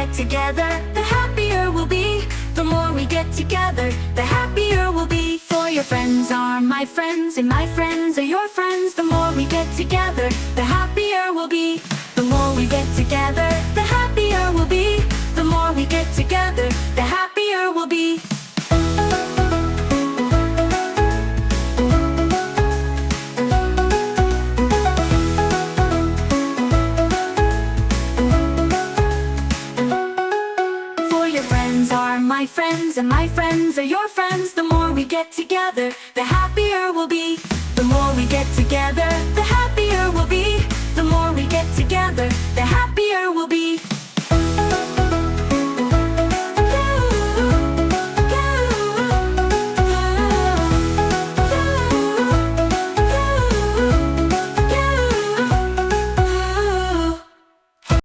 get together, the happier we'll be. The more we get together, the happier we'll be. For your friends are my friends, and my friends are your friends. The more we get together, the happier we'll be. The more we get together, the happier we'll be. The more we get together, the happier we'll be. My friends and my friends are your friends. The more we get together, the happier we'll be. The more we get together, the happier we'll be. The more we get together, the happier we'll be.